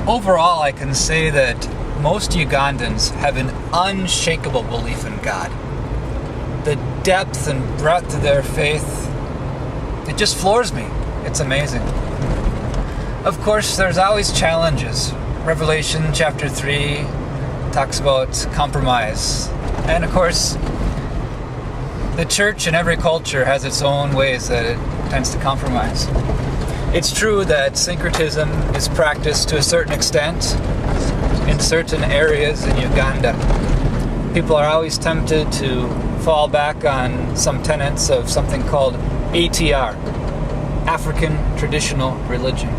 Overall, I can say that most Ugandans have an unshakable belief in God. The depth and breadth of their faith, it just floors me. It's amazing. Of course, there's always challenges. Revelation chapter 3 talks about compromise. And of course, the church in every culture has its own ways that it tends to compromise. It's true that syncretism is practiced to a certain extent in certain areas in Uganda. People are always tempted to fall back on some tenets of something called ATR, African Traditional Religion.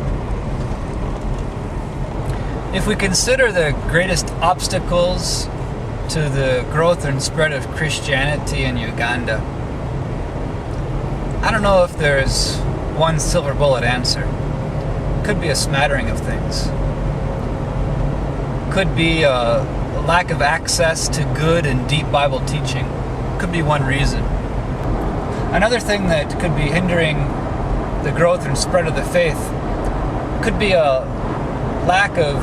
If we consider the greatest obstacles to the growth and spread of Christianity in Uganda, I don't know if there's one silver bullet answer. Could be a smattering of things. Could be a lack of access to good and deep Bible teaching. Could be one reason. Another thing that could be hindering the growth and spread of the faith could be a lack of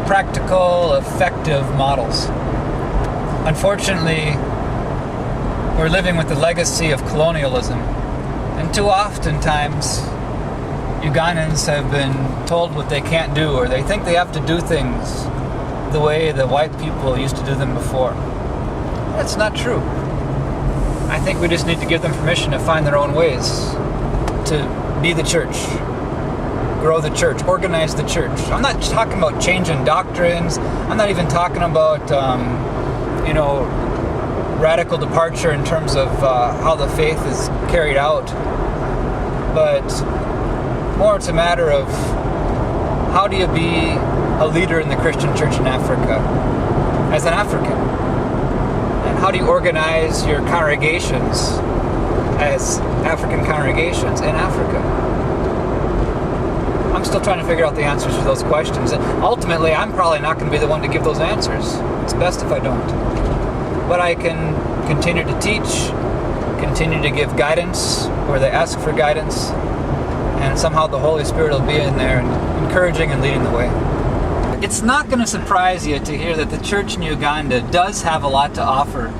practical, effective models. Unfortunately, we're living with the legacy of colonialism. And too oftentimes, Ugandans have been told what they can't do, or they think they have to do things the way the white people used to do them before. That's not true. I think we just need to give them permission to find their own ways to be the church, grow the church, organize the church. I'm not talking about changing doctrines. I'm not even talking about, radical departure in terms of how the faith is carried out. But more it's a matter of how do you be a leader in the Christian church in Africa as an African? And how do you organize your congregations as African congregations in Africa? I'm still trying to figure out the answers to those questions. And ultimately, I'm probably not going to be the one to give those answers. It's best if I don't. But I can continue to teach, continue to give guidance where they ask for guidance, and somehow the Holy Spirit will be in there and encouraging and leading the way. It's not going to surprise you to hear that the church in Uganda does have a lot to offer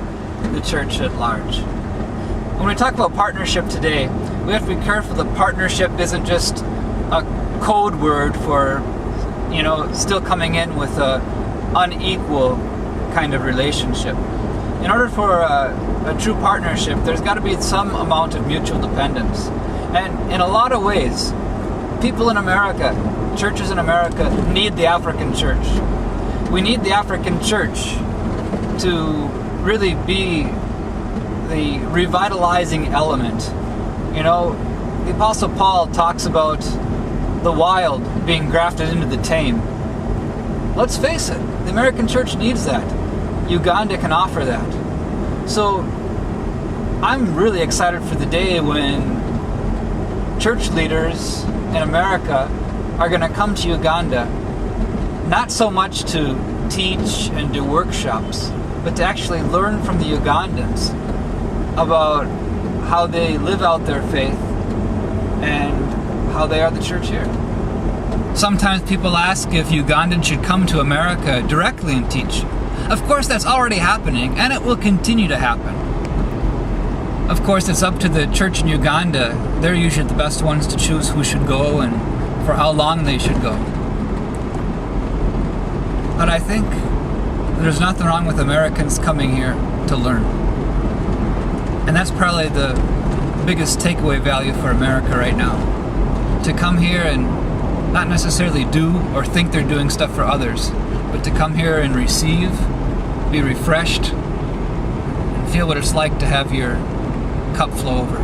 the church at large. When we talk about partnership today, we have to be careful that partnership isn't just a code word for, still coming in with a unequal kind of relationship. In order for a true partnership, there's got to be some amount of mutual dependence. And in a lot of ways, people in America, churches in America, need the African church. We need the African church to really be the revitalizing element. The Apostle Paul talks about the wild being grafted into the tame. Let's face it, the American church needs that. Uganda can offer that. So I'm really excited for the day when church leaders in America are going to come to Uganda, not so much to teach and do workshops, but to actually learn from the Ugandans about how they live out their faith and how they are the church here. Sometimes people ask if Ugandans should come to America directly and teach. Of course, that's already happening, and it will continue to happen. Of course, it's up to the church in Uganda. They're usually the best ones to choose who should go and for how long they should go. But I think there's nothing wrong with Americans coming here to learn. And that's probably the biggest takeaway value for America right now. To come here and not necessarily do or think they're doing stuff for others, but to come here and receive, be refreshed, and feel what it's like to have your cup flow over.